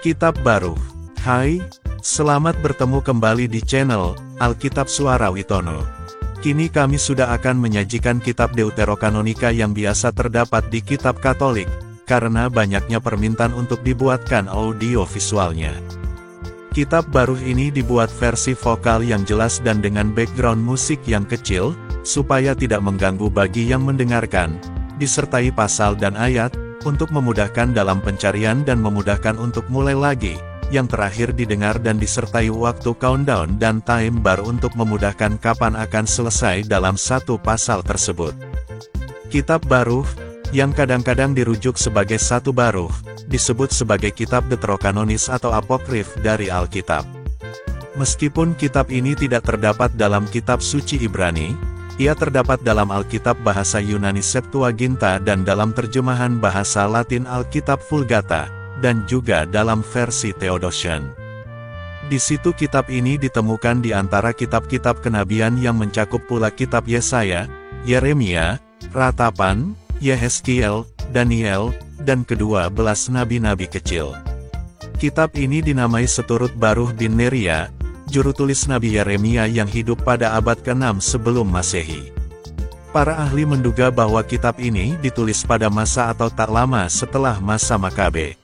Kitab Baruh. Hai, selamat bertemu kembali di channel Alkitab Suara Witono. Kini kami sudah akan menyajikan kitab Deuterokanonika yang biasa terdapat di kitab Katolik, karena banyaknya permintaan untuk dibuatkan audio visualnya. Kitab Baruh ini dibuat versi vokal yang jelas dan dengan background musik yang kecil, supaya tidak mengganggu bagi yang mendengarkan, disertai pasal dan ayat, untuk memudahkan dalam pencarian dan memudahkan untuk mulai lagi, yang terakhir didengar dan disertai waktu countdown dan time bar untuk memudahkan kapan akan selesai dalam satu pasal tersebut. Kitab Baruh, yang kadang-kadang dirujuk sebagai satu Baruh, disebut sebagai kitab Deuterokanonis atau apokrif dari Alkitab. Meskipun kitab ini tidak terdapat dalam kitab suci Ibrani, ia terdapat dalam Alkitab bahasa Yunani Septuaginta dan dalam terjemahan bahasa Latin Alkitab Vulgata, dan juga dalam versi Theodotion. Di situ kitab ini ditemukan di antara kitab-kitab kenabian yang mencakup pula kitab Yesaya, Yeremia, Ratapan, Yehezkiel, Daniel, dan ke-12 nabi-nabi kecil. Kitab ini dinamai seturut Baruh bin Neria, juru tulis Nabi Yeremia yang hidup pada abad ke-6 sebelum Masehi. Para ahli menduga bahwa kitab ini ditulis pada masa atau tak lama setelah masa Makabe.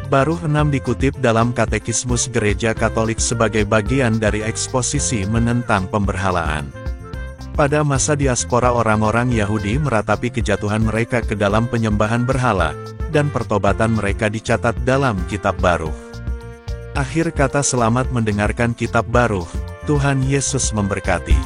Baruh 6 dikutip dalam Katekismus Gereja Katolik sebagai bagian dari eksposisi menentang pemberhalaan. Pada masa diaspora orang-orang Yahudi meratapi kejatuhan mereka ke dalam penyembahan berhala, dan pertobatan mereka dicatat dalam kitab Baruh. Akhir kata, selamat mendengarkan kitab Baruh. Tuhan Yesus memberkati.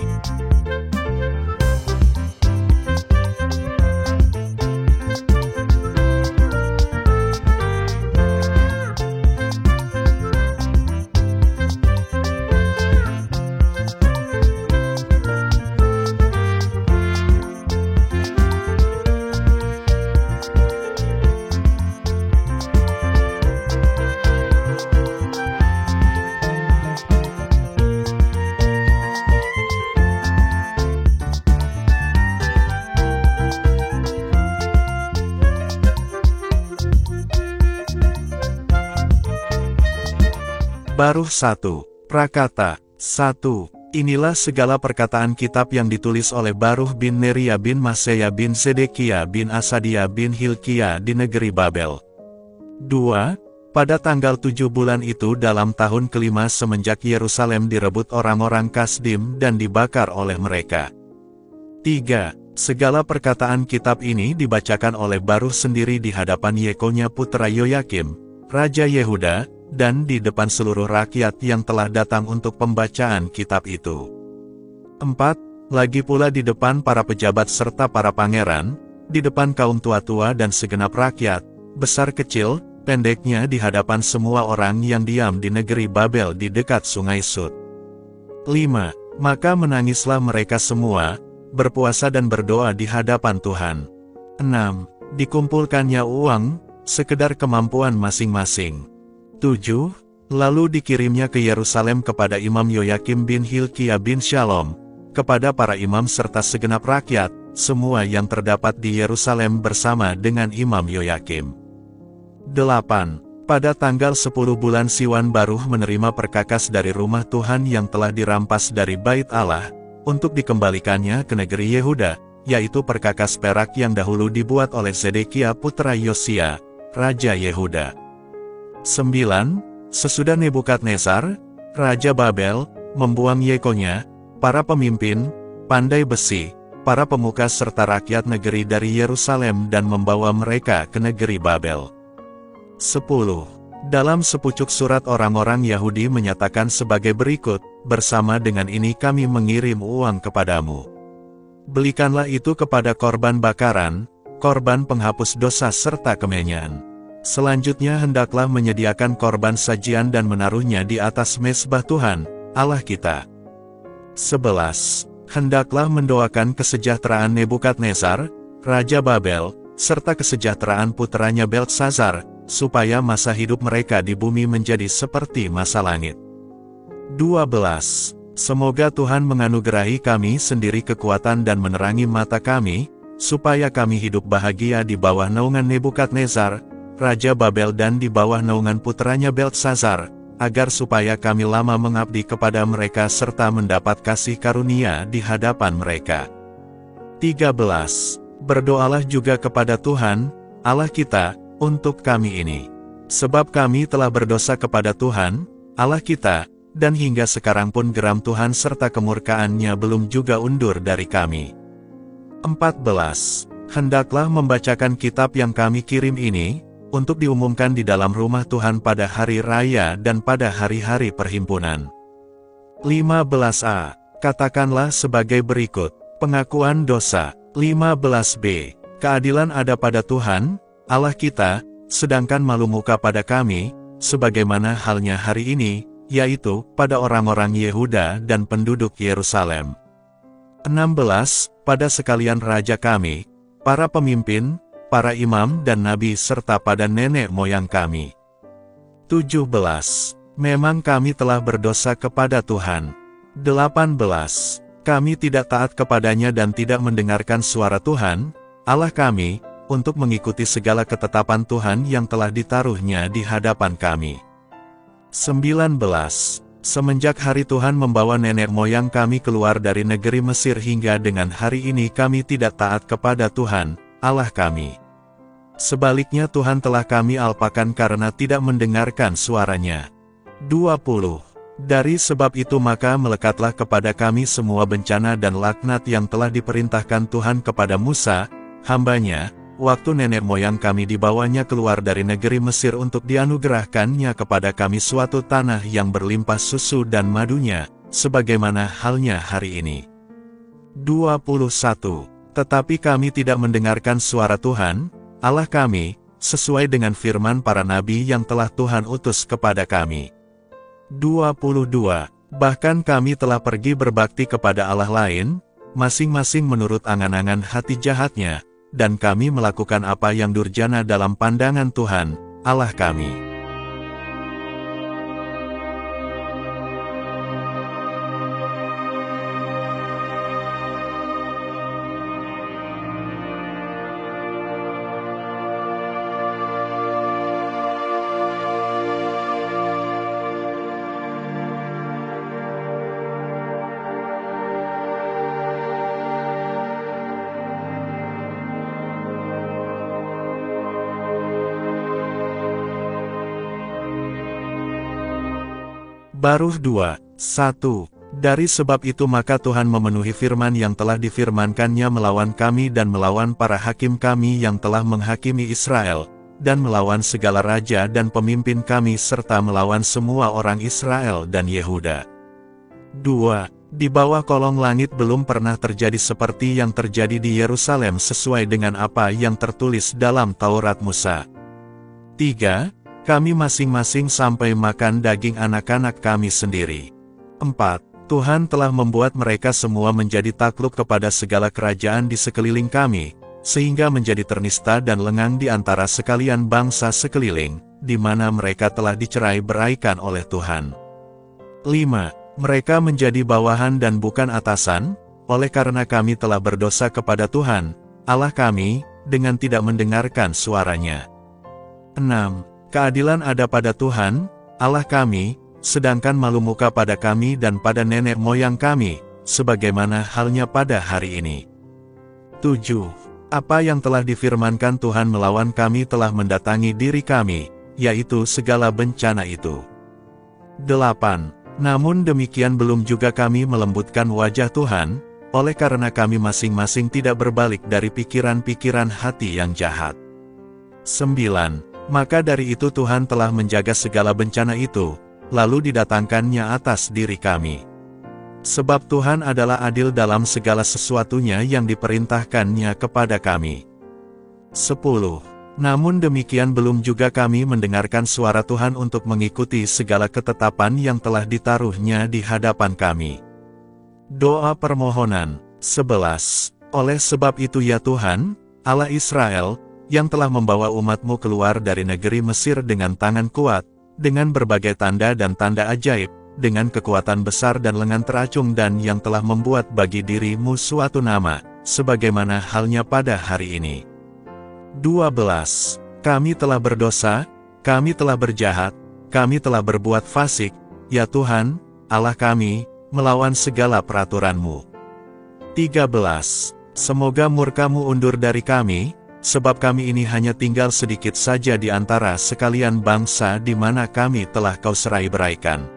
Baruh 1. Prakata 1. Inilah segala perkataan kitab yang ditulis oleh Baruh bin Neria bin Maseya bin Zedekia bin Asadia bin Hilkia di negeri Babel. 2. Pada tanggal 7 bulan itu dalam tahun kelima semenjak Yerusalem direbut orang-orang Kasdim dan dibakar oleh mereka. 3. Segala perkataan kitab ini dibacakan oleh Baruh sendiri di hadapan Yekonya putra Yoyakim, Raja Yehuda, dan di depan seluruh rakyat yang telah datang untuk pembacaan kitab itu. 4. Lagi pula di depan para pejabat serta para pangeran, di depan kaum tua-tua dan segenap rakyat, besar kecil, pendeknya di hadapan semua orang yang diam di negeri Babel di dekat sungai Sut. 5. Maka menangislah mereka semua, berpuasa dan berdoa di hadapan Tuhan. 6. Dikumpulkannya uang, sekedar kemampuan masing-masing. 7. Lalu dikirimnya ke Yerusalem kepada Imam Yoyakim bin Hilkia bin Shalom, kepada para imam serta segenap rakyat, semua yang terdapat di Yerusalem bersama dengan Imam Yoyakim. 8. Pada tanggal 10 bulan Siwan Baruh menerima perkakas dari rumah Tuhan yang telah dirampas dari Bait Allah, untuk dikembalikannya ke negeri Yehuda, yaitu perkakas perak yang dahulu dibuat oleh Zedekia putra Yosia, Raja Yehuda. 9. Sesudah Nebukadnezar, Raja Babel, membuang Yekonya, para pemimpin, pandai besi, para pemuka serta rakyat negeri dari Yerusalem dan membawa mereka ke negeri Babel. 10. Dalam sepucuk surat orang-orang Yahudi menyatakan sebagai berikut, bersama dengan ini kami mengirim uang kepadamu. Belikanlah itu kepada korban bakaran, korban penghapus dosa serta kemenyan. Selanjutnya hendaklah menyediakan korban sajian dan menaruhnya di atas mezbah Tuhan, Allah kita. 11. Hendaklah mendoakan kesejahteraan Nebukadnezar, Raja Babel, serta kesejahteraan putranya Beltsazar, supaya masa hidup mereka di bumi menjadi seperti masa langit. 12. Semoga Tuhan menganugerahi kami sendiri kekuatan dan menerangi mata kami, supaya kami hidup bahagia di bawah naungan Nebukadnezar, Raja Babel dan di bawah naungan putranya Beltsazar, agar supaya kami lama mengabdi kepada mereka serta mendapat kasih karunia di hadapan mereka. 13. Berdoalah juga kepada Tuhan, Allah kita, untuk kami ini. Sebab kami telah berdosa kepada Tuhan, Allah kita, dan hingga sekarang pun geram Tuhan serta kemurkaannya belum juga undur dari kami. 14. Hendaklah membacakan kitab yang kami kirim ini, untuk diumumkan di dalam rumah Tuhan pada hari raya dan pada hari-hari perhimpunan. 15a. Katakanlah sebagai berikut, pengakuan dosa. 15b. Keadilan ada pada Tuhan, Allah kita, sedangkan malu muka pada kami, sebagaimana halnya hari ini, yaitu, pada orang-orang Yehuda dan penduduk Yerusalem. 16. Pada sekalian raja kami, para pemimpin, para imam dan nabi serta pada nenek moyang kami. 17. Memang kami telah berdosa kepada Tuhan. 18. Kami tidak taat kepadanya dan tidak mendengarkan suara Tuhan, Allah kami, untuk mengikuti segala ketetapan Tuhan yang telah ditaruhnya di hadapan kami. 19. Semenjak hari Tuhan membawa nenek moyang kami keluar dari negeri Mesir hingga dengan hari ini kami tidak taat kepada Tuhan, Allah kami. Sebaliknya Tuhan telah kami alpakan karena tidak mendengarkan suaranya. 20. Dari sebab itu maka melekatlah kepada kami semua bencana dan laknat yang telah diperintahkan Tuhan kepada Musa, hambanya, waktu nenek moyang kami dibawanya keluar dari negeri Mesir untuk dianugerahkannya kepada kami suatu tanah yang berlimpah susu dan madunya, sebagaimana halnya hari ini. 21. Tetapi kami tidak mendengarkan suara Tuhan, Allah kami, sesuai dengan firman para nabi yang telah Tuhan utus kepada kami. 22. Bahkan kami telah pergi berbakti kepada Allah lain, masing-masing menurut angan-angan hati jahatnya, dan kami melakukan apa yang durjana dalam pandangan Tuhan, Allah kami. Baruh 2:1. Dari sebab itu maka Tuhan memenuhi firman yang telah difirmankannya melawan kami dan melawan para hakim kami yang telah menghakimi Israel, dan melawan segala raja dan pemimpin kami serta melawan semua orang Israel dan Yehuda. 2. Di bawah kolong langit belum pernah terjadi seperti yang terjadi di Yerusalem sesuai dengan apa yang tertulis dalam Taurat Musa. 3. Kami masing-masing sampai makan daging anak-anak kami sendiri. 4. Tuhan telah membuat mereka semua menjadi takluk kepada segala kerajaan di sekeliling kami, sehingga menjadi ternista dan lengang di antara sekalian bangsa sekeliling, di mana mereka telah dicerai beraikan oleh Tuhan. 5. Mereka menjadi bawahan dan bukan atasan, oleh karena kami telah berdosa kepada Tuhan, Allah kami, dengan tidak mendengarkan suaranya. 6. Keadilan ada pada Tuhan, Allah kami, sedangkan malu muka pada kami dan pada nenek moyang kami, sebagaimana halnya pada hari ini. 7. Apa yang telah difirmankan Tuhan melawan kami telah mendatangi diri kami, yaitu segala bencana itu. 8. Namun demikian belum juga kami melembutkan wajah Tuhan, oleh karena kami masing-masing tidak berbalik dari pikiran-pikiran hati yang jahat. 9. Maka dari itu Tuhan telah menjaga segala bencana itu, lalu didatangkannya atas diri kami. Sebab Tuhan adalah adil dalam segala sesuatunya yang diperintahkannya kepada kami. 10. Namun demikian belum juga kami mendengarkan suara Tuhan untuk mengikuti segala ketetapan yang telah ditaruhnya di hadapan kami. Doa permohonan. 11. Oleh sebab itu ya Tuhan, Allah Israel, yang telah membawa umat-Mu keluar dari negeri Mesir dengan tangan kuat, dengan berbagai tanda dan tanda ajaib, dengan kekuatan besar dan lengan teracung dan yang telah membuat bagi diri-Mu suatu nama, sebagaimana halnya pada hari ini. 12. Kami telah berdosa, kami telah berjahat, kami telah berbuat fasik, ya Tuhan, Allah kami, melawan segala peraturan-Mu. 13. Semoga murka-Mu undur dari kami, sebab kami ini hanya tinggal sedikit saja di antara sekalian bangsa di mana kami telah Kau serai-beraikan.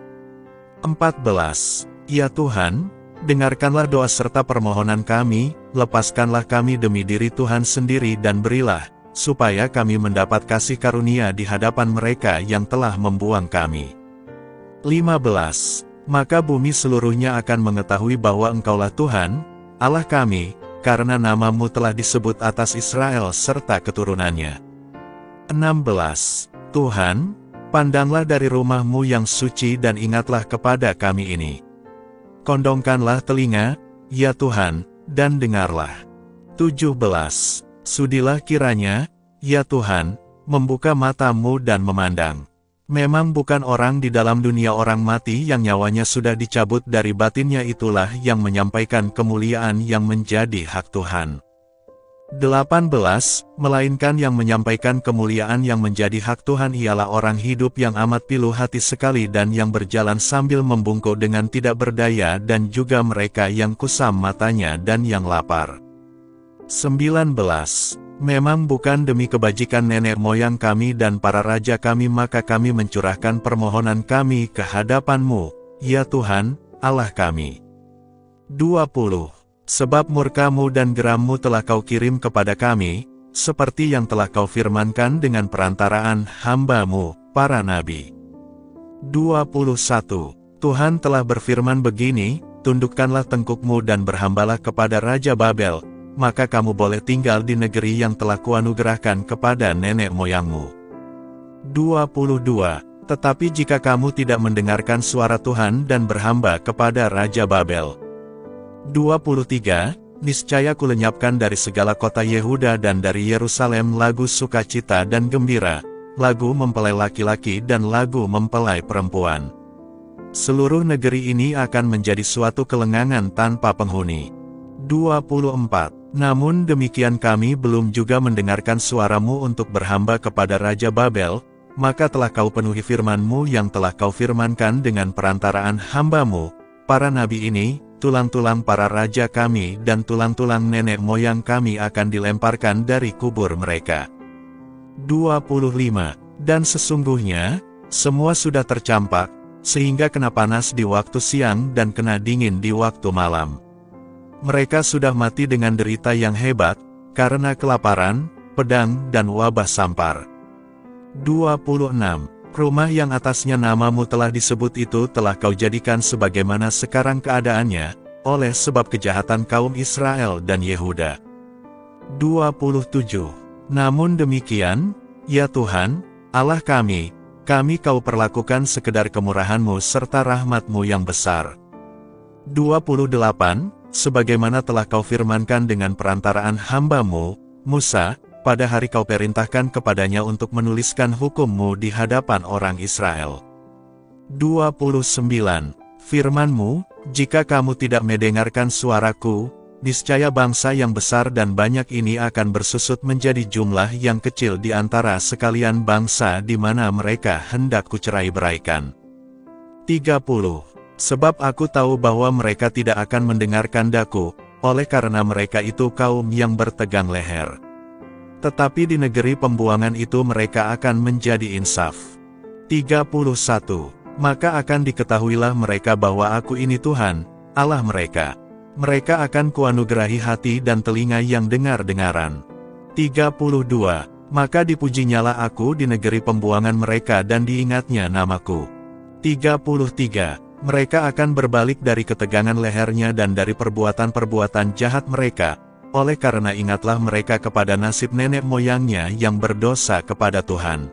14. Ya Tuhan, dengarkanlah doa serta permohonan kami, lepaskanlah kami demi diri Tuhan sendiri dan berilah, supaya kami mendapat kasih karunia di hadapan mereka yang telah membuang kami. 15. Maka bumi seluruhnya akan mengetahui bahwa Engkaulah Tuhan, Allah kami, karena nama-Mu telah disebut atas Israel serta keturunannya. 16. Tuhan, pandanglah dari rumah-Mu yang suci dan ingatlah kepada kami ini. Kondongkanlah telinga, ya Tuhan, dan dengarlah. 17. Sudilah kiranya, ya Tuhan, membuka mata-Mu dan memandang. Memang bukan orang di dalam dunia orang mati yang nyawanya sudah dicabut dari batinnya itulah yang menyampaikan kemuliaan yang menjadi hak Tuhan. 18. Melainkan yang menyampaikan kemuliaan yang menjadi hak Tuhan ialah orang hidup yang amat pilu hati sekali dan yang berjalan sambil membungkuk dengan tidak berdaya dan juga mereka yang kusam matanya dan yang lapar. 19. Memang bukan demi kebajikan nenek moyang kami dan para raja kami maka kami mencurahkan permohonan kami ke hadapan-Mu, ya Tuhan, Allah kami. 20. Sebab murka-Mu dan geram-Mu telah Kau kirim kepada kami, seperti yang telah Kau firmankan dengan perantaraan hamba-Mu, para nabi. 21. Tuhan telah berfirman begini, tundukkanlah tengkuk-Mu dan berhambalah kepada Raja Babel, maka kamu boleh tinggal di negeri yang telah Kuanugerahkan kepada nenek moyangmu. 22. Tetapi jika kamu tidak mendengarkan suara Tuhan dan berhamba kepada Raja Babel. 23. Niscaya Kulenyapkan dari segala kota Yehuda dan dari Yerusalem lagu sukacita dan gembira, lagu mempelai laki-laki dan lagu mempelai perempuan. Seluruh negeri ini akan menjadi suatu kelengangan tanpa penghuni. 24. Namun demikian kami belum juga mendengarkan suara-Mu untuk berhamba kepada Raja Babel, maka telah Kau penuhi firman-Mu yang telah Kau firmankan dengan perantaraan hamba-Mu, para nabi ini, tulang-tulang para raja kami dan tulang-tulang nenek moyang kami akan dilemparkan dari kubur mereka. 25. Dan sesungguhnya, semua sudah tercampak, sehingga kena panas di waktu siang dan kena dingin di waktu malam. Mereka sudah mati dengan derita yang hebat, karena kelaparan, pedang dan wabah sampar. 26. Rumah yang atasnya nama-Mu telah disebut itu telah Kau jadikan sebagaimana sekarang keadaannya, oleh sebab kejahatan kaum Israel dan Yehuda. 27. Namun demikian, ya Tuhan, Allah kami Kau perlakukan sekedar kemurahan-Mu serta rahmat-Mu yang besar. 28. Sebagaimana telah Kau firmankan dengan perantaraan hamba-Mu, Musa, pada hari Kau perintahkan kepadanya untuk menuliskan hukum-Mu di hadapan orang Israel. 29. Firman-Mu, jika kamu tidak mendengarkan suaraku, niscaya bangsa yang besar dan banyak ini akan bersusut menjadi jumlah yang kecil di antara sekalian bangsa di mana mereka hendak Kucerai-beraikan. 30. Sebab aku tahu bahwa mereka tidak akan mendengarkan daku, oleh karena mereka itu kaum yang bertegang leher. Tetapi di negeri pembuangan itu mereka akan menjadi insaf. 31. Maka akan diketahuilah mereka bahwa aku ini Tuhan, Allah mereka. Mereka akan Kuanugerahi hati dan telinga yang dengar-dengaran. 32. Maka dipuji-nyalah aku di negeri pembuangan mereka dan diingatnya namaku. 33. Mereka akan berbalik dari ketegangan lehernya dan dari perbuatan-perbuatan jahat mereka, oleh karena ingatlah mereka kepada nasib nenek moyangnya yang berdosa kepada Tuhan.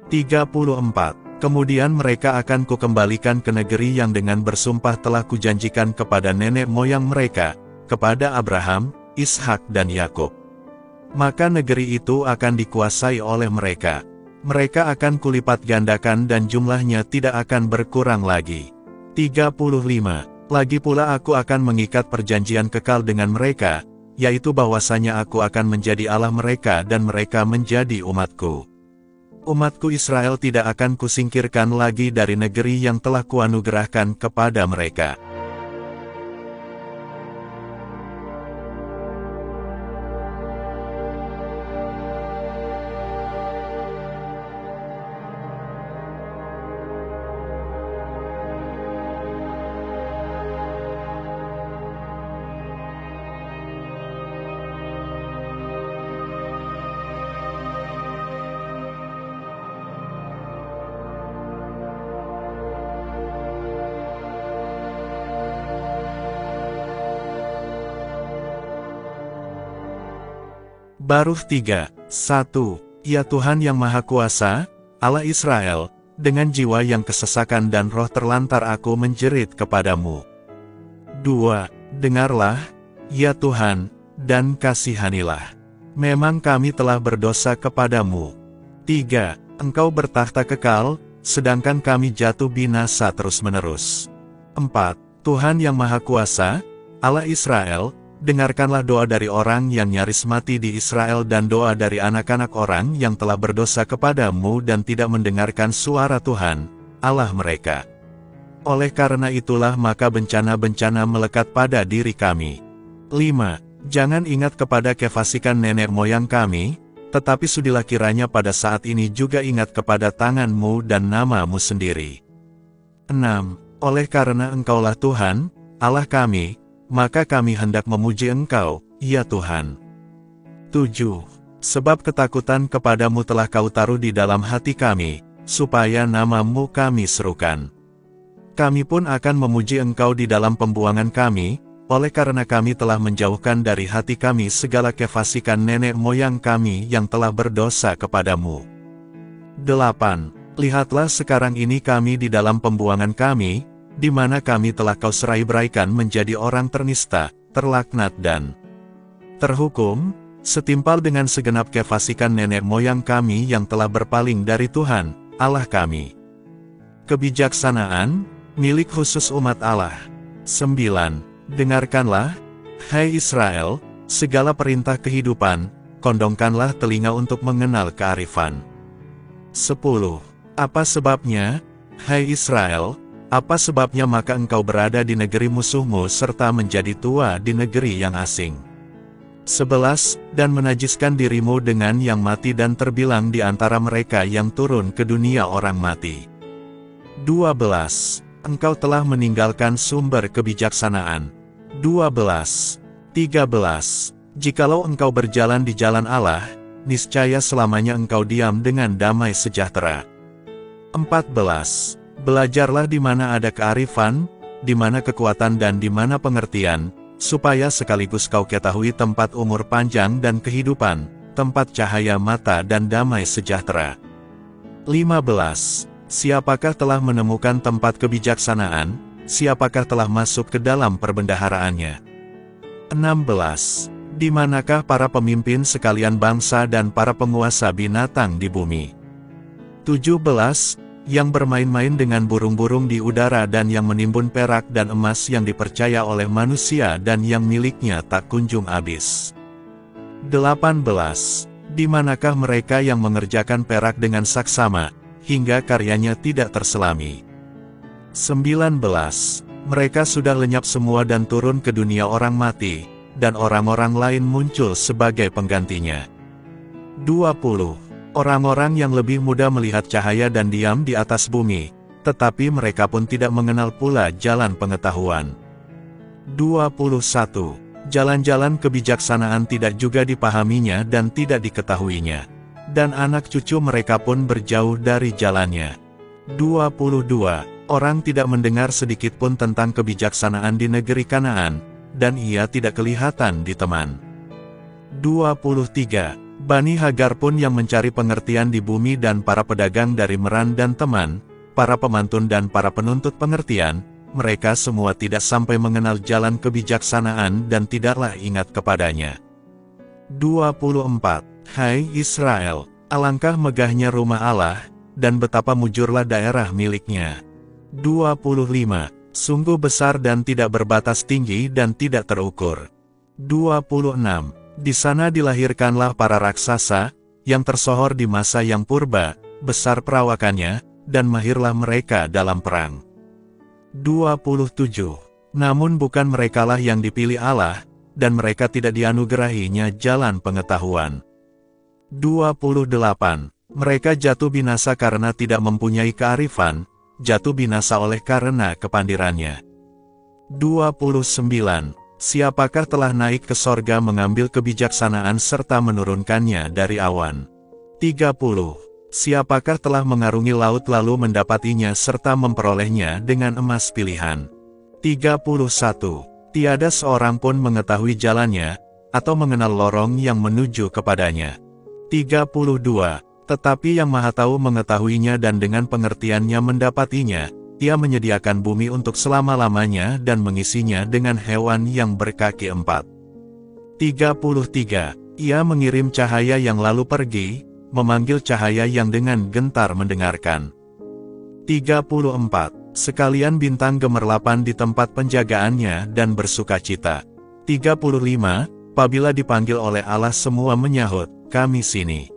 34. Kemudian mereka akan Kukembalikan ke negeri yang dengan bersumpah telah Kujanjikan kepada nenek moyang mereka, kepada Abraham, Ishak dan Yakub. Maka negeri itu akan dikuasai oleh mereka. Mereka akan Kulipat gandakan dan jumlahnya tidak akan berkurang lagi. 35. Lagi pula aku akan mengikat perjanjian kekal dengan mereka, yaitu bahwasanya aku akan menjadi Allah mereka dan mereka menjadi umatku. Umatku Israel tidak akan kusingkirkan lagi dari negeri yang telah kuanugerahkan kepada mereka. Baruh 3:1. Ya Tuhan yang Maha Kuasa, Allah Israel, dengan jiwa yang kesesakan dan roh terlantar aku menjerit kepadamu. 2. Dengarlah, ya Tuhan, dan kasihanilah. Memang kami telah berdosa kepadamu. 3. Engkau bertakhta kekal, sedangkan kami jatuh binasa terus-menerus. 4. Tuhan yang Maha Kuasa, Allah Israel, dengarkanlah doa dari orang yang nyaris mati di Israel dan doa dari anak-anak orang yang telah berdosa kepadamu dan tidak mendengarkan suara Tuhan, Allah mereka. Oleh karena itulah maka bencana-bencana melekat pada diri kami. 5. Jangan ingat kepada kefasikan nenek moyang kami, tetapi sudilah kiranya pada saat ini juga ingat kepada tanganmu dan namamu sendiri. 6. Oleh karena Engkaulah Tuhan, Allah kami, maka kami hendak memuji Engkau, ya Tuhan. 7. Sebab ketakutan kepadamu telah Kau taruh di dalam hati kami, supaya namamu kami serukan. Kami pun akan memuji Engkau di dalam pembuangan kami, oleh karena kami telah menjauhkan dari hati kami segala kefasikan nenek moyang kami yang telah berdosa kepadamu. 8. Lihatlah sekarang ini kami di dalam pembuangan kami, di mana kami telah Kau serai-beraikan menjadi orang ternista, terlaknat dan terhukum, setimpal dengan segenap kefasikan nenek moyang kami yang telah berpaling dari Tuhan, Allah kami. Kebijaksanaan, milik khusus umat Allah. 9. Dengarkanlah, hai Israel, segala perintah kehidupan, kondongkanlah telinga untuk mengenal kearifan. 10. Apa sebabnya, hai Israel, apa sebabnya maka engkau berada di negeri musuhmu serta menjadi tua di negeri yang asing? 11. Dan menajiskan dirimu dengan yang mati dan terbilang di antara mereka yang turun ke dunia orang mati. 12. Engkau telah meninggalkan sumber kebijaksanaan. 12. 13. Jikalau engkau berjalan di jalan Allah, niscaya selamanya engkau diam dengan damai sejahtera. 14. Belajarlah di mana ada kearifan, di mana kekuatan dan di mana pengertian, supaya sekaligus kau ketahui tempat umur panjang dan kehidupan, tempat cahaya mata dan damai sejahtera. 15. Siapakah telah menemukan tempat kebijaksanaan, siapakah telah masuk ke dalam perbendaharaannya? 16. Di manakah para pemimpin sekalian bangsa dan para penguasa binatang di bumi? 17. Yang bermain-main dengan burung-burung di udara dan yang menimbun perak dan emas yang dipercaya oleh manusia dan yang miliknya tak kunjung habis. 18. Di manakah mereka yang mengerjakan perak dengan saksama, hingga karyanya tidak terselami? 19. Mereka sudah lenyap semua dan turun ke dunia orang mati, dan orang-orang lain muncul sebagai penggantinya. 20. Orang-orang yang lebih muda melihat cahaya dan diam di atas bumi, tetapi mereka pun tidak mengenal pula jalan pengetahuan. 21. Jalan-jalan kebijaksanaan tidak juga dipahaminya dan tidak diketahuinya, dan anak cucu mereka pun berjauh dari jalannya. 22. Orang tidak mendengar sedikitpun tentang kebijaksanaan di negeri Kanaan, dan ia tidak kelihatan di teman. 23. Bani Hagar pun yang mencari pengertian di bumi dan para pedagang dari Meran dan Teman, para pemantun dan para penuntut pengertian, mereka semua tidak sampai mengenal jalan kebijaksanaan dan tidaklah ingat kepadanya. 24. Hai Israel, alangkah megahnya rumah Allah, dan betapa mujurlah daerah miliknya. 25. Sungguh besar dan tidak berbatas tinggi dan tidak terukur. 26. Di sana dilahirkanlah para raksasa, yang tersohor di masa yang purba, besar perawakannya, dan mahirlah mereka dalam perang. 27. Namun bukan merekalah yang dipilih Allah, dan mereka tidak dianugerahinya jalan pengetahuan. 28. Mereka jatuh binasa karena tidak mempunyai kearifan, jatuh binasa oleh karena kepandirannya. 29. Siapakah telah naik ke sorga mengambil kebijaksanaan serta menurunkannya dari awan? 30. Siapakah telah mengarungi laut lalu mendapatinya serta memperolehnya dengan emas pilihan? 31. Tiada seorang pun mengetahui jalannya, atau mengenal lorong yang menuju kepadanya. 32. Tetapi yang Maha Tahu mengetahuinya dan dengan pengertiannya mendapatinya. Ia menyediakan bumi untuk selama-lamanya dan mengisinya dengan hewan yang berkaki 4. 33. Ia mengirim cahaya yang lalu pergi, memanggil cahaya yang dengan gentar mendengarkan. 34. Sekalian bintang gemerlapan di tempat penjagaannya dan bersukacita. 35. Apabila dipanggil oleh Allah semua menyahut, kami sini.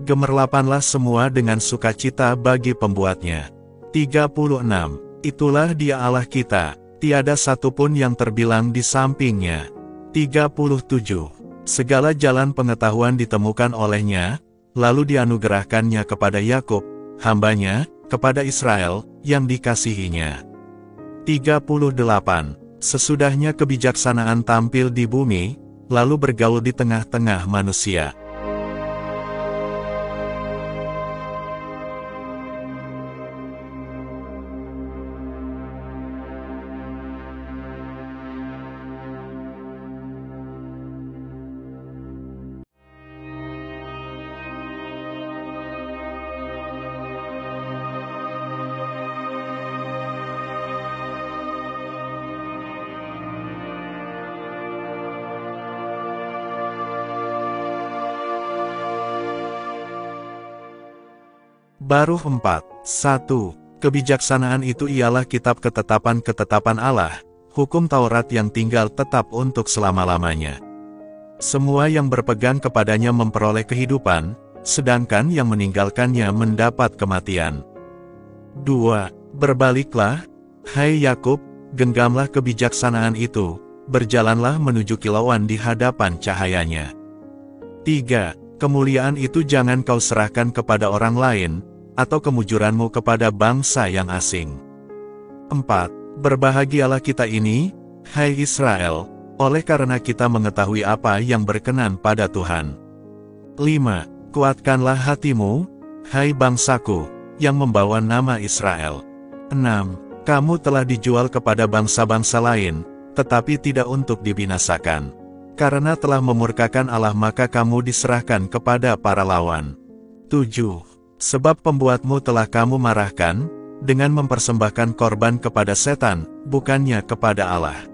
Gemerlapanlah semua dengan sukacita bagi pembuatnya. 36. Itulah Dia Allah kita, tiada satupun yang terbilang di sampingnya. 37. Segala jalan pengetahuan ditemukan olehnya, lalu dianugerahkannya kepada Yakub, hambanya, kepada Israel, yang dikasihinya. 38. Sesudahnya kebijaksanaan tampil di bumi, lalu bergaul di tengah-tengah manusia. Baruh 4. 1. Kebijaksanaan itu ialah kitab ketetapan-ketetapan Allah, hukum Taurat yang tinggal tetap untuk selama-lamanya. Semua yang berpegang kepadanya memperoleh kehidupan, sedangkan yang meninggalkannya mendapat kematian. 2. Berbaliklah, hai Yakub, genggamlah kebijaksanaan itu, berjalanlah menuju kilauan di hadapan cahayanya. 3. Kemuliaan itu jangan kau serahkan kepada orang lain, atau kemujuranmu kepada bangsa yang asing. 4. Berbahagialah kita ini, hai Israel, oleh karena kita mengetahui apa yang berkenan pada Tuhan. 5. Kuatkanlah hatimu, hai bangsaku, yang membawa nama Israel. 6. Kamu telah dijual kepada bangsa-bangsa lain, tetapi tidak untuk dibinasakan. Karena telah memurkakan Allah maka kamu diserahkan kepada para lawan. 7. Sebab pembuatmu telah kamu marahkan, dengan mempersembahkan korban kepada setan, bukannya kepada Allah.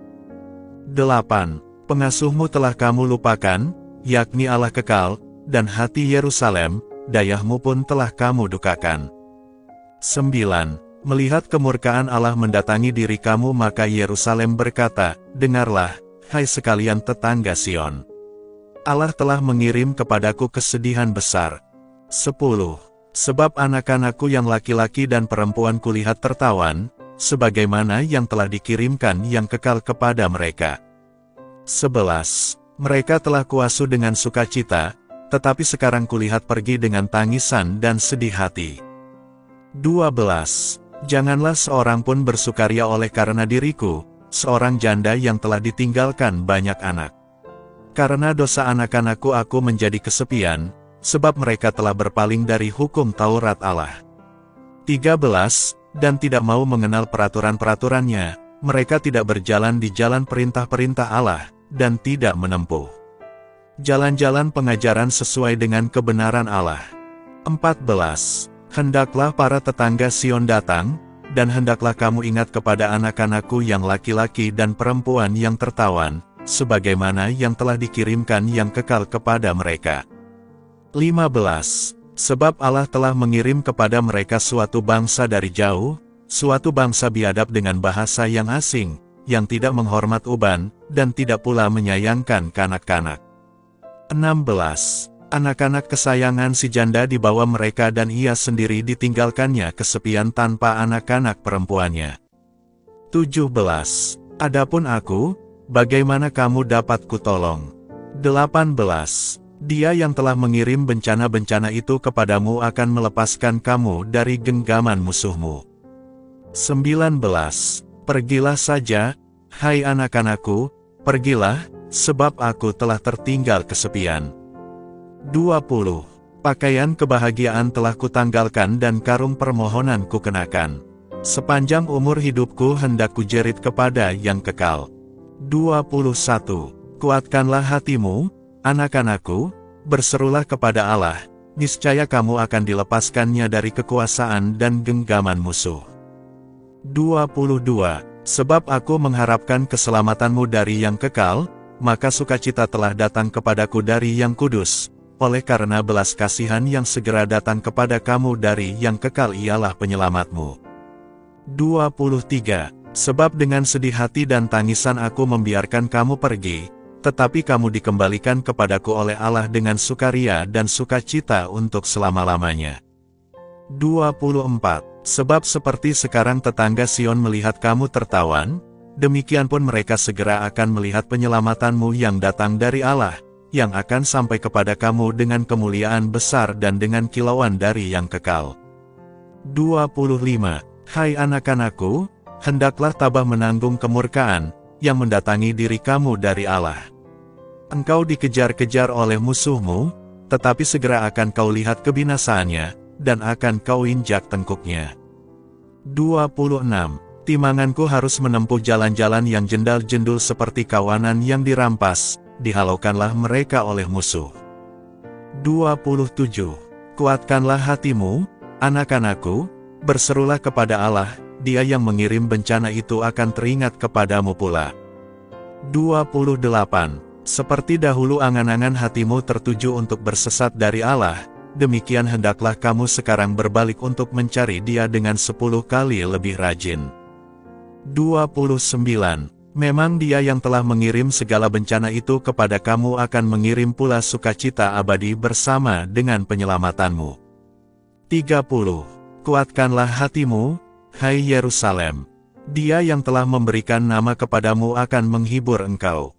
8. Pengasuhmu telah kamu lupakan, yakni Allah kekal, dan hati Yerusalem, dayahmu pun telah kamu dukakan. 9. Melihat kemurkaan Allah mendatangi diri kamu maka Yerusalem berkata, dengarlah, hai sekalian tetangga Sion. Allah telah mengirim kepadaku kesedihan besar. 10. Sebab anak-anakku yang laki-laki dan perempuan kulihat tertawan, sebagaimana yang telah dikirimkan yang kekal kepada mereka. 11. Mereka telah kuasu dengan sukacita, tetapi sekarang kulihat pergi dengan tangisan dan sedih hati. 12. Janganlah seorang pun bersukaria oleh karena diriku, seorang janda yang telah ditinggalkan banyak anak. Karena dosa anak-anakku aku menjadi kesepian, sebab mereka telah berpaling dari hukum Taurat Allah. 13. Dan tidak mau mengenal peraturan-peraturannya, mereka tidak berjalan di jalan perintah-perintah Allah, dan tidak menempuh jalan-jalan pengajaran sesuai dengan kebenaran Allah. 14. Hendaklah para tetangga Sion datang, dan hendaklah kamu ingat kepada anak-anakku yang laki-laki dan perempuan yang tertawan, sebagaimana yang telah dikirimkan yang kekal kepada mereka. 15. Sebab Allah telah mengirim kepada mereka suatu bangsa dari jauh, suatu bangsa biadab dengan bahasa yang asing, yang tidak menghormat uban, dan tidak pula menyayangkan kanak-kanak. 16. Anak-anak kesayangan si janda dibawa mereka dan ia sendiri ditinggalkannya kesepian tanpa anak-anak perempuannya. 17. Adapun aku, bagaimana kamu dapat kutolong? 18. Dia yang telah mengirim bencana-bencana itu kepadamu akan melepaskan kamu dari genggaman musuhmu. 19. Pergilah saja, hai anak-anakku, pergilah, sebab aku telah tertinggal kesepian. 20. Pakaian kebahagiaan telah kutanggalkan dan karung permohonan kukenakan. Sepanjang umur hidupku hendak kujerit kepada yang kekal. 21. Kuatkanlah hatimu, anak-anakku, berserulah kepada Allah, niscaya kamu akan dilepaskannya dari kekuasaan dan genggaman musuh. 22. Sebab aku mengharapkan keselamatanmu dari yang kekal, maka sukacita telah datang kepadaku dari yang kudus, oleh karena belas kasihan yang segera datang kepada kamu dari yang kekal ialah penyelamatmu. 23. Sebab dengan sedih hati dan tangisan aku membiarkan kamu pergi, tetapi kamu dikembalikan kepadaku oleh Allah dengan sukaria dan sukacita untuk selama-lamanya. 24. Sebab seperti sekarang tetangga Sion melihat kamu tertawan, demikian pun mereka segera akan melihat penyelamatanmu yang datang dari Allah, yang akan sampai kepada kamu dengan kemuliaan besar dan dengan kilauan dari yang kekal. 25. Hai anak-anakku, hendaklah tabah menanggung kemurkaan, yang mendatangi diri kamu dari Allah. Engkau dikejar-kejar oleh musuhmu, tetapi segera akan kau lihat kebinasaannya, dan akan kau injak tengkuknya. 26. Timanganku harus menempuh jalan-jalan yang jendal-jendul seperti kawanan yang dirampas, dihalaukanlah mereka oleh musuh. 27. Kuatkanlah hatimu, anak-anakku, berserulah kepada Allah, Dia yang mengirim bencana itu akan teringat kepadamu pula. 28. Seperti dahulu angan-angan hatimu tertuju untuk bersesat dari Allah, demikian hendaklah kamu sekarang berbalik untuk mencari Dia dengan 10 kali lebih rajin. 29. Memang Dia yang telah mengirim segala bencana itu kepada kamu akan mengirim pula sukacita abadi bersama dengan penyelamatanmu. 30. Kuatkanlah hatimu, hai Yerusalem. Dia yang telah memberikan nama kepadamu akan menghibur engkau.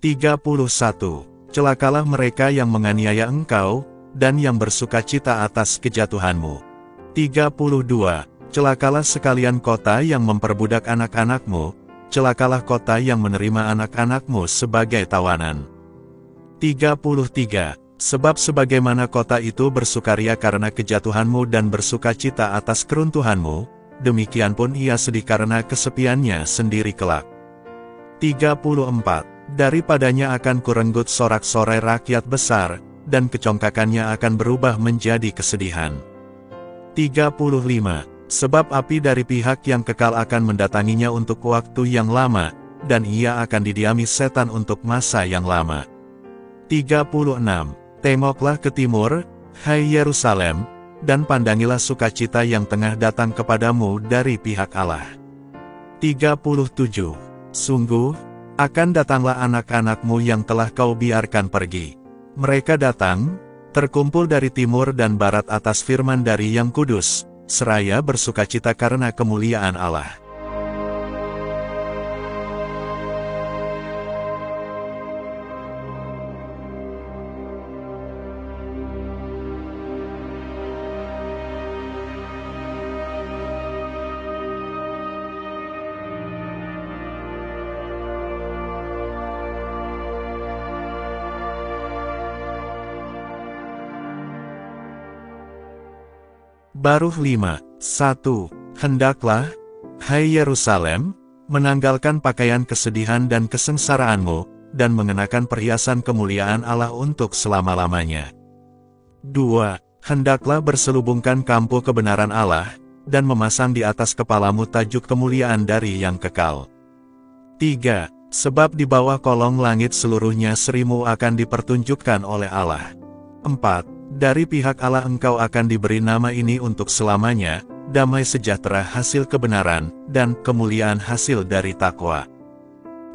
31. Celakalah mereka yang menganiaya engkau, dan yang bersukacita atas kejatuhanmu. 32. Celakalah sekalian kota yang memperbudak anak-anakmu, celakalah kota yang menerima anak-anakmu sebagai tawanan. 33. Sebab sebagaimana kota itu bersukaria karena kejatuhanmu dan bersukacita atas keruntuhanmu, demikian pun ia sedih karena kesepiannya sendiri kelak. 34. Daripadanya akan kurenggut sorak-sorai rakyat besar, dan kecongkakannya akan berubah menjadi kesedihan. 35. Sebab api dari pihak yang kekal akan mendatanginya untuk waktu yang lama, dan ia akan didiami setan untuk masa yang lama. 36. Tengoklah ke timur, hai Yerusalem, dan pandangilah sukacita yang tengah datang kepadamu dari pihak Allah. 37. Sungguh, akan datanglah anak-anakmu yang telah kau biarkan pergi. Mereka datang, terkumpul dari timur dan barat atas firman dari Yang Kudus, seraya bersukacita karena kemuliaan Allah. Baruh 5. 1. Hendaklah, hai Yerusalem, menanggalkan pakaian kesedihan dan kesengsaraanmu, dan mengenakan perhiasan kemuliaan Allah untuk selama-lamanya. 2. Hendaklah berselubungkan kampuh kebenaran Allah, dan memasang di atas kepalamu tajuk kemuliaan dari yang kekal. 3. Sebab di bawah kolong langit seluruhnya serimu akan dipertunjukkan oleh Allah. 4. Dari pihak Allah engkau akan diberi nama ini untuk selamanya, damai sejahtera hasil kebenaran, dan kemuliaan hasil dari takwa.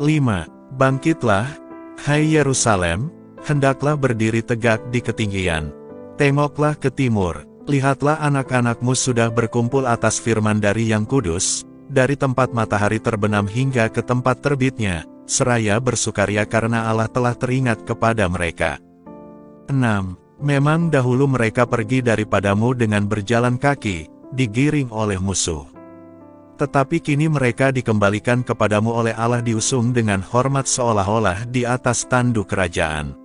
5. Bangkitlah, hai Yerusalem, hendaklah berdiri tegak di ketinggian. Tengoklah ke timur, lihatlah anak-anakmu sudah berkumpul atas firman dari Yang Kudus, dari tempat matahari terbenam hingga ke tempat terbitnya, seraya bersukaria karena Allah telah teringat kepada mereka. 6. Memang dahulu mereka pergi daripadamu dengan berjalan kaki, digiring oleh musuh. Tetapi kini mereka dikembalikan kepadamu oleh Allah diusung dengan hormat seolah-olah di atas tanduk kerajaan.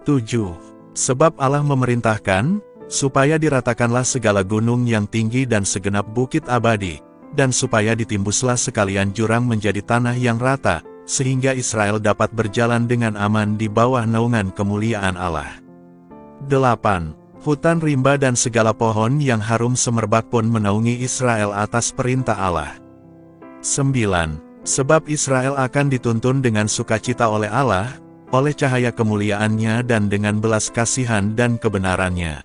7. Sebab Allah memerintahkan, supaya diratakanlah segala gunung yang tinggi dan segenap bukit abadi, dan supaya ditimbuslah sekalian jurang menjadi tanah yang rata, sehingga Israel dapat berjalan dengan aman di bawah naungan kemuliaan Allah. 8. Hutan rimba dan segala pohon yang harum semerbak pun menaungi Israel atas perintah Allah. 9. Sebab Israel akan dituntun dengan sukacita oleh Allah, oleh cahaya kemuliaannya dan dengan belas kasihan dan kebenarannya.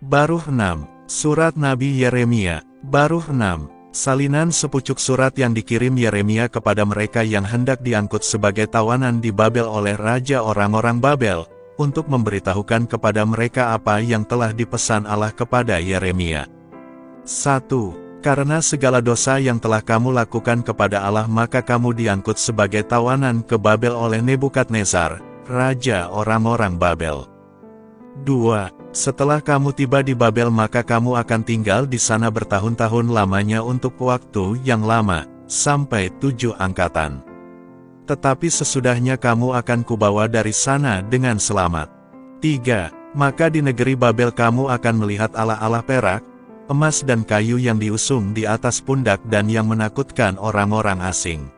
Baruh 6. Surat Nabi Yeremia. Baruh 6. Salinan sepucuk surat yang dikirim Yeremia kepada mereka yang hendak diangkut sebagai tawanan di Babel oleh raja orang-orang Babel, untuk memberitahukan kepada mereka apa yang telah dipesan Allah kepada Yeremia. 1. Karena segala dosa yang telah kamu lakukan kepada Allah maka kamu diangkut sebagai tawanan ke Babel oleh Nebukadnezar, raja orang-orang Babel. 2. Setelah kamu tiba di Babel maka kamu akan tinggal di sana bertahun-tahun lamanya untuk waktu yang lama, sampai 7 angkatan. Tetapi sesudahnya kamu akan kubawa dari sana dengan selamat. 3. Maka di negeri Babel kamu akan melihat allah-allah perak, emas dan kayu yang diusung di atas pundak dan yang menakutkan orang-orang asing.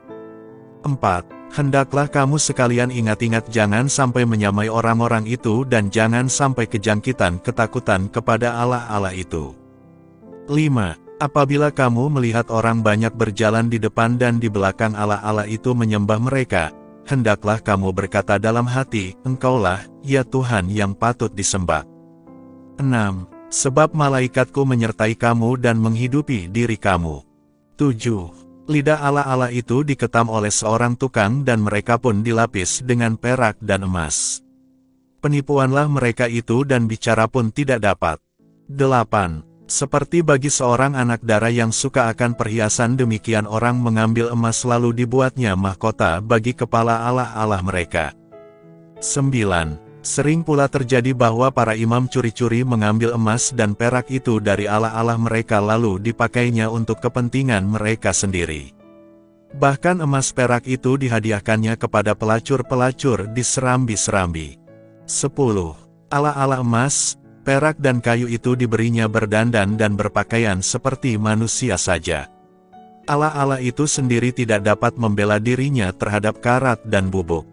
4. Hendaklah kamu sekalian ingat-ingat jangan sampai menyamai orang-orang itu dan jangan sampai kejangkitan ketakutan kepada allah-allah itu. 5. Apabila kamu melihat orang banyak berjalan di depan dan di belakang allah-allah itu menyembah mereka, hendaklah kamu berkata dalam hati, Engkaulah, ya Tuhan yang patut disembah. 6. Sebab malaikatku menyertai kamu dan menghidupi diri kamu. 7. Lidah allah-allah itu diketam oleh seorang tukang dan mereka pun dilapis dengan perak dan emas. Penipuanlah mereka itu dan bicara pun tidak dapat. 8. Seperti bagi seorang anak dara yang suka akan perhiasan demikian orang mengambil emas lalu dibuatnya mahkota bagi kepala allah-allah mereka. 9. Sering pula terjadi bahwa para imam curi-curi mengambil emas dan perak itu dari allah-allah mereka lalu dipakainya untuk kepentingan mereka sendiri. Bahkan emas perak itu dihadiahkannya kepada pelacur-pelacur di serambi-serambi. 10. Allah-Allah emas, perak dan kayu itu diberinya berdandan dan berpakaian seperti manusia saja. Allah-Allah itu sendiri tidak dapat membela dirinya terhadap karat dan bubuk.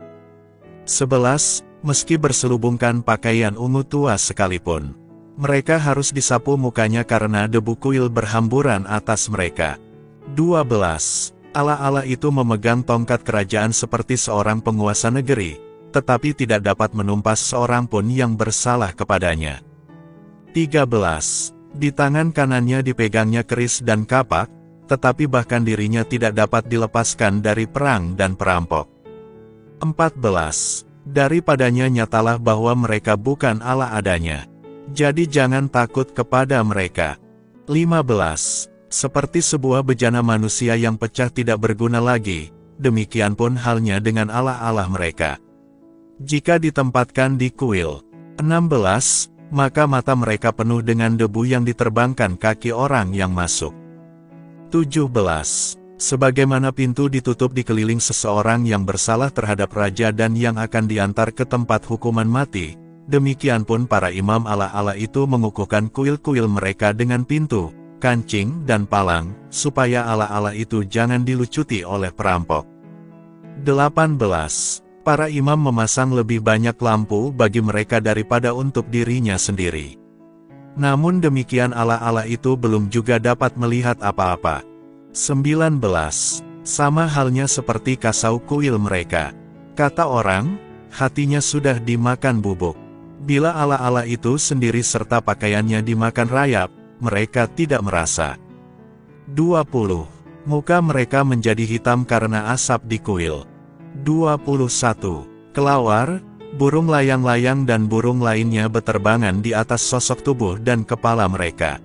11. Meski berselubungkan pakaian ungu tua sekalipun, mereka harus disapu mukanya karena debu kuil berhamburan atas mereka. 12. Allah-Allah itu memegang tongkat kerajaan seperti seorang penguasa negeri, tetapi tidak dapat menumpas seorang pun yang bersalah kepadanya. 13. Di tangan kanannya dipegangnya keris dan kapak, tetapi bahkan dirinya tidak dapat dilepaskan dari perang dan perampok. 14. Daripadanya nyatalah bahwa mereka bukan Allah adanya. Jadi jangan takut kepada mereka. 15. Seperti sebuah bejana manusia yang pecah tidak berguna lagi, demikian pun halnya dengan Allah-Allah mereka. Jika ditempatkan di kuil. 16. Maka mata mereka penuh dengan debu yang diterbangkan kaki orang yang masuk. 17. Sebagaimana pintu ditutup di keliling seseorang yang bersalah terhadap raja dan yang akan diantar ke tempat hukuman mati, demikian pun para imam Allah-Allah itu mengukuhkan kuil-kuil mereka dengan pintu, kancing, dan palang, supaya ala-ala itu jangan dilucuti oleh perampok. 18. Para imam memasang lebih banyak lampu bagi mereka daripada untuk dirinya sendiri. Namun demikian ala-ala itu belum juga dapat melihat apa-apa. 19. Sama halnya seperti kasau kuil mereka. Kata orang, hatinya sudah dimakan bubuk. Bila ala-ala itu sendiri serta pakaiannya dimakan rayap, mereka tidak merasa. 20. Muka mereka menjadi hitam karena asap di kuil. 21. Kelawar, burung layang-layang dan burung lainnya beterbangan di atas sosok tubuh dan kepala mereka.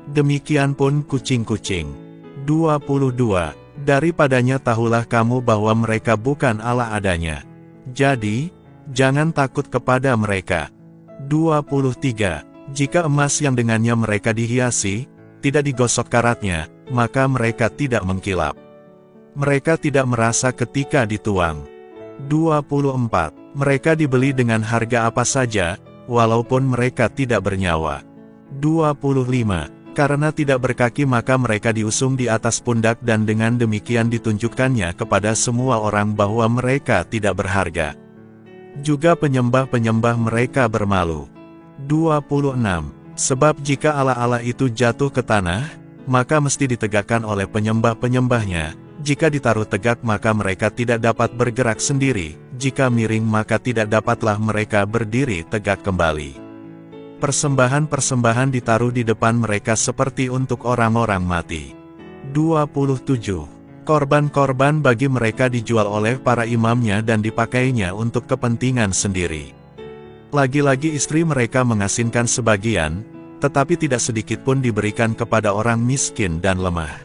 Demikian pun kucing-kucing. 22. Daripadanya tahulah kamu bahwa mereka bukan Allah adanya. Jadi, jangan takut kepada mereka. 23. Jika emas yang dengannya mereka dihiasi, tidak digosok karatnya, maka mereka tidak mengkilap. Mereka tidak merasa ketika dituang. 24. Mereka dibeli dengan harga apa saja, walaupun mereka tidak bernyawa. 25. Karena tidak berkaki maka mereka diusung di atas pundak dan dengan demikian ditunjukkannya kepada semua orang bahwa mereka tidak berharga. Juga penyembah-penyembah mereka bermalu. 26. Sebab jika ala-ala itu jatuh ke tanah, maka mesti ditegakkan oleh penyembah-penyembahnya. Jika ditaruh tegak maka mereka tidak dapat bergerak sendiri, jika miring maka tidak dapatlah mereka berdiri tegak kembali. Persembahan-persembahan ditaruh di depan mereka seperti untuk orang-orang mati. 27. Korban-korban bagi mereka dijual oleh para imamnya dan dipakainya untuk kepentingan sendiri. Lagi-lagi istri mereka mengasingkan sebagian, tetapi tidak sedikit pun diberikan kepada orang miskin dan lemah.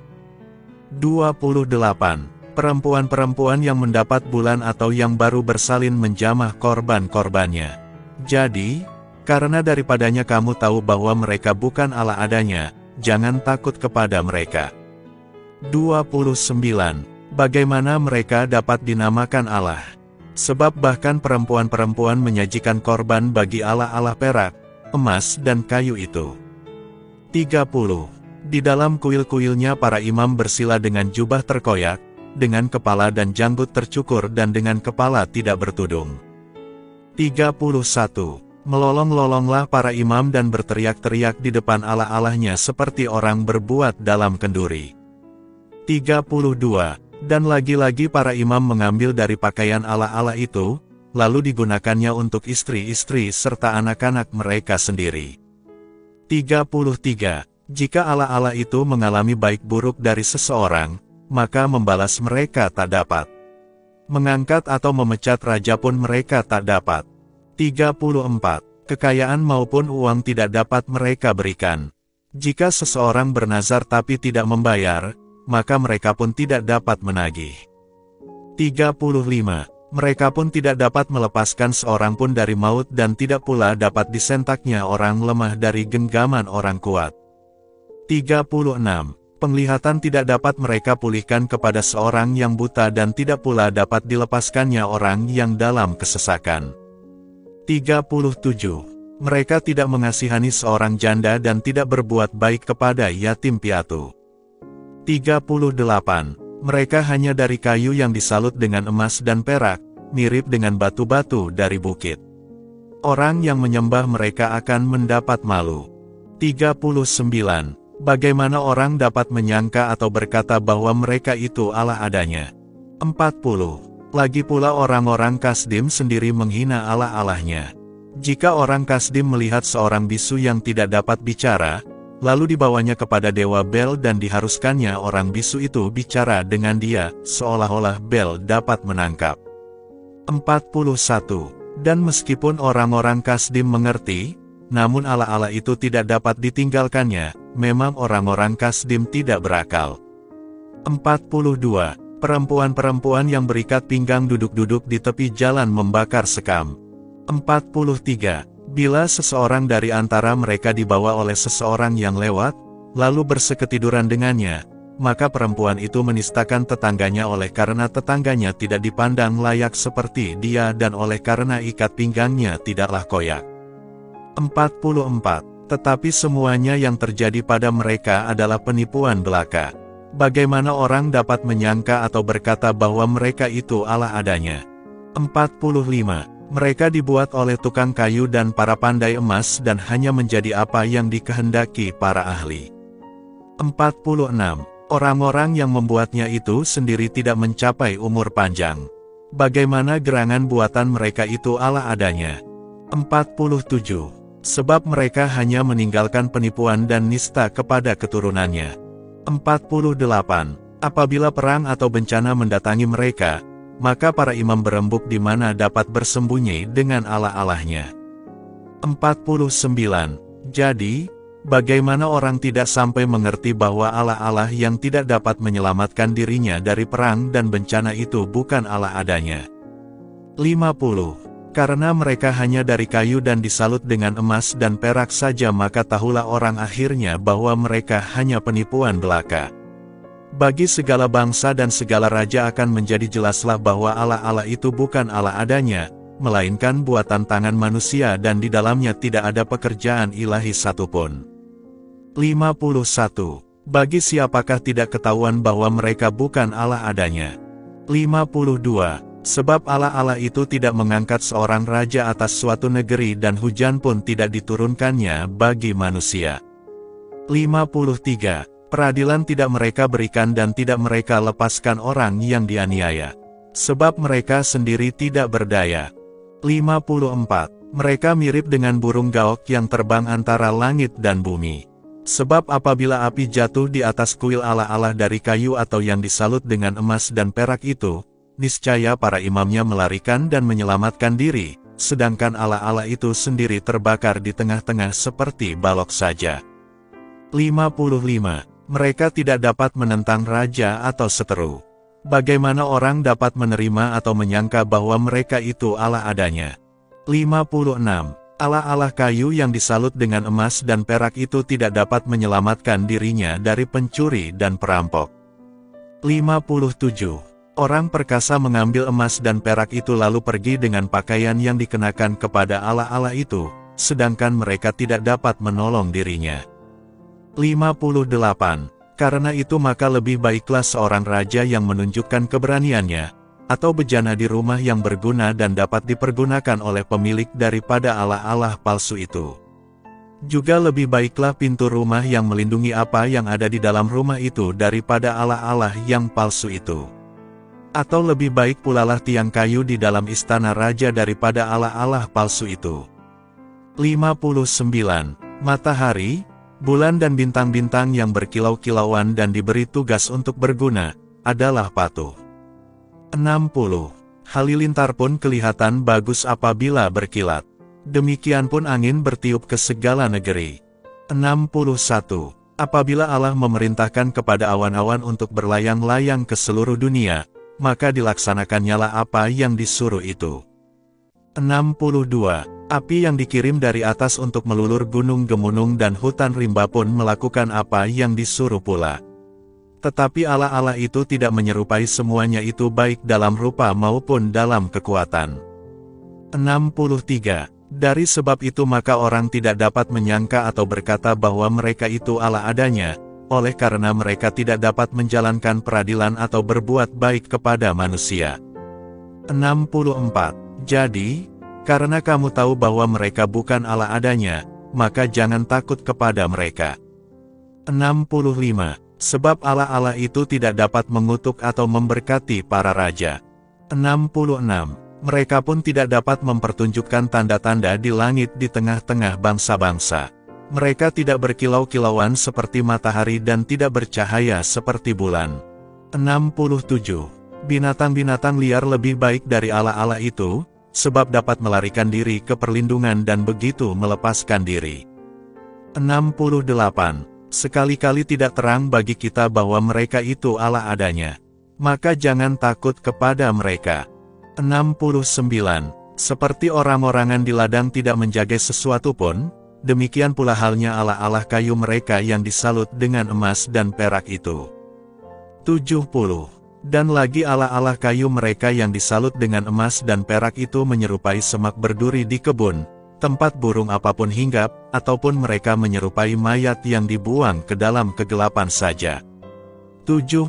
28. Perempuan-perempuan yang mendapat bulan atau yang baru bersalin menjamah korban-korbannya. Jadi, karena daripadanya kamu tahu bahwa mereka bukan Allah adanya, jangan takut kepada mereka. 29. Bagaimana mereka dapat dinamakan Allah? Sebab bahkan perempuan-perempuan menyajikan korban bagi Allah-Allah perak, emas dan kayu itu. 30. Di dalam kuil-kuilnya para imam bersila dengan jubah terkoyak, dengan kepala dan janggut tercukur dan dengan kepala tidak bertudung. 31. Melolong-lolonglah para imam dan berteriak-teriak di depan Allah-Allahnya seperti orang berbuat dalam kenduri. 32. Dan lagi-lagi para imam mengambil dari pakaian Allah-Allah itu, lalu digunakannya untuk istri-istri serta anak-anak mereka sendiri. 33. Jika Allah-Allah itu mengalami baik buruk dari seseorang, maka membalas mereka tak dapat. Mengangkat atau memecat raja pun mereka tak dapat. 34. Kekayaan maupun uang tidak dapat mereka berikan. Jika seseorang bernazar tapi tidak membayar, maka mereka pun tidak dapat menagih. 35. Mereka pun tidak dapat melepaskan seorang pun dari maut dan tidak pula dapat disentaknya orang lemah dari genggaman orang kuat. 36. Penglihatan tidak dapat mereka pulihkan kepada seorang yang buta dan tidak pula dapat dilepaskannya orang yang dalam kesesakan. 37. Mereka tidak mengasihani seorang janda dan tidak berbuat baik kepada yatim piatu. 38. Mereka hanya dari kayu yang disalut dengan emas dan perak, mirip dengan batu-batu dari bukit. Orang yang menyembah mereka akan mendapat malu. 39. Bagaimana orang dapat menyangka atau berkata bahwa mereka itu Allah adanya? 40. Lagi pula orang-orang Kasdim sendiri menghina Allah-Allahnya. Jika orang Kasdim melihat seorang bisu yang tidak dapat bicara, lalu dibawanya kepada Dewa Bel dan diharuskannya orang bisu itu bicara dengan dia, seolah-olah Bel dapat menangkap. 41. Dan meskipun orang-orang Kasdim mengerti, namun Allah-Allah itu tidak dapat ditinggalkannya, memang orang-orang Kasdim tidak berakal. 42. Perempuan-perempuan yang berikat pinggang duduk-duduk di tepi jalan membakar sekam. 43. Bila seseorang dari antara mereka dibawa oleh seseorang yang lewat, lalu berseketiduran dengannya, maka perempuan itu menistakan tetangganya oleh karena tetangganya tidak dipandang layak seperti dia dan oleh karena ikat pinggangnya tidaklah koyak. 44. Tetapi semuanya yang terjadi pada mereka adalah penipuan belaka. Bagaimana orang dapat menyangka atau berkata bahwa mereka itu Allah adanya? 45. Mereka dibuat oleh tukang kayu dan para pandai emas dan hanya menjadi apa yang dikehendaki para ahli. 46. Orang-orang yang membuatnya itu sendiri tidak mencapai umur panjang. Bagaimana gerangan buatan mereka itu Allah adanya? 47. Sebab mereka hanya meninggalkan penipuan dan nista kepada keturunannya. 48. Apabila perang atau bencana mendatangi mereka, maka para imam berembuk di mana dapat bersembunyi dengan Allah-Allahnya. 49. Jadi, bagaimana orang tidak sampai mengerti bahwa Allah-Allah yang tidak dapat menyelamatkan dirinya dari perang dan bencana itu bukan Allah adanya? 50. Karena mereka hanya dari kayu dan disalut dengan emas dan perak saja, maka tahulah orang akhirnya bahwa mereka hanya penipuan belaka. Bagi segala bangsa dan segala raja akan menjadi jelaslah bahwa Allah-Allah itu bukan Allah adanya, melainkan buatan tangan manusia dan di dalamnya tidak ada pekerjaan ilahi satupun. 51. Bagi siapakah tidak ketahuan bahwa mereka bukan Allah adanya? 52. Sebab Allah-Allah itu tidak mengangkat seorang raja atas suatu negeri dan hujan pun tidak diturunkannya bagi manusia. 53. Peradilan tidak mereka berikan dan tidak mereka lepaskan orang yang dianiaya, sebab mereka sendiri tidak berdaya. 54. Mereka mirip dengan burung gaok yang terbang antara langit dan bumi. Sebab apabila api jatuh di atas kuil Allah-Allah dari kayu atau yang disalut dengan emas dan perak itu, niscaya para imamnya melarikan dan menyelamatkan diri, sedangkan Allah-Allah itu sendiri terbakar di tengah-tengah seperti balok saja. 55. Mereka tidak dapat menentang raja atau seteru. Bagaimana orang dapat menerima atau menyangka bahwa mereka itu Allah adanya? 56. Allah-Allah kayu yang disalut dengan emas dan perak itu tidak dapat menyelamatkan dirinya dari pencuri dan perampok. 57. Orang perkasa mengambil emas dan perak itu lalu pergi dengan pakaian yang dikenakan kepada Allah-Allah itu, sedangkan mereka tidak dapat menolong dirinya. 58. Karena itu maka lebih baiklah seorang raja yang menunjukkan keberaniannya, atau bejana di rumah yang berguna dan dapat dipergunakan oleh pemilik daripada Allah-Allah palsu itu. Juga lebih baiklah pintu rumah yang melindungi apa yang ada di dalam rumah itu daripada Allah-Allah yang palsu itu. Atau lebih baik pulalah tiang kayu di dalam istana raja daripada Allah-Allah palsu itu. 59. Matahari, bulan dan bintang-bintang yang berkilau-kilauan dan diberi tugas untuk berguna, adalah patuh. 60. Halilintar pun kelihatan bagus apabila berkilat. Demikian pun angin bertiup ke segala negeri. 61. Apabila Allah memerintahkan kepada awan-awan untuk berlayang-layang ke seluruh dunia, maka dilaksanakannya apa yang disuruh itu. 62. Api yang dikirim dari atas untuk melulur gunung-gemunung dan hutan rimba pun melakukan apa yang disuruh pula. Tetapi Allah-Allah itu tidak menyerupai semuanya itu baik dalam rupa maupun dalam kekuatan. 63. Dari sebab itu maka orang tidak dapat menyangka atau berkata bahwa mereka itu Allah adanya, oleh karena mereka tidak dapat menjalankan peradilan atau berbuat baik kepada manusia. 64. Jadi, karena kamu tahu bahwa mereka bukan Allah adanya, maka jangan takut kepada mereka. 65. Sebab Allah-Allah itu tidak dapat mengutuk atau memberkati para raja. 66. Mereka pun tidak dapat mempertunjukkan tanda-tanda di langit di tengah-tengah bangsa-bangsa. Mereka tidak berkilau-kilauan seperti matahari dan tidak bercahaya seperti bulan. 67. Binatang-binatang liar lebih baik dari Allah-Allah itu, sebab dapat melarikan diri ke perlindungan dan begitu melepaskan diri. 68. Sekali-kali tidak terang bagi kita bahwa mereka itu Allah adanya, maka jangan takut kepada mereka. 69. Seperti orang-orangan di ladang tidak menjaga sesuatu pun, demikian pula halnya Allah-Allah kayu mereka yang disalut dengan emas dan perak itu. 70. Dan lagi Allah-Allah kayu mereka yang disalut dengan emas dan perak itu menyerupai semak berduri di kebun, tempat burung apapun hinggap, ataupun mereka menyerupai mayat yang dibuang ke dalam kegelapan saja. 71.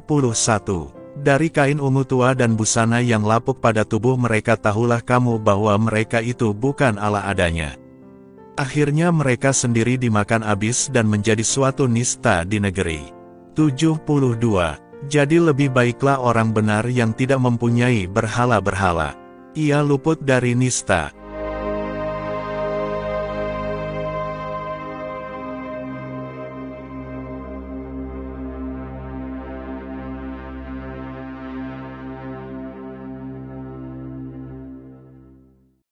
Dari kain ungu tua dan busana yang lapuk pada tubuh mereka tahulah kamu bahwa mereka itu bukan Allah adanya. Akhirnya mereka sendiri dimakan habis dan menjadi suatu nista di negeri. 72. Jadi lebih baiklah orang benar yang tidak mempunyai berhala-berhala. Ia luput dari nista,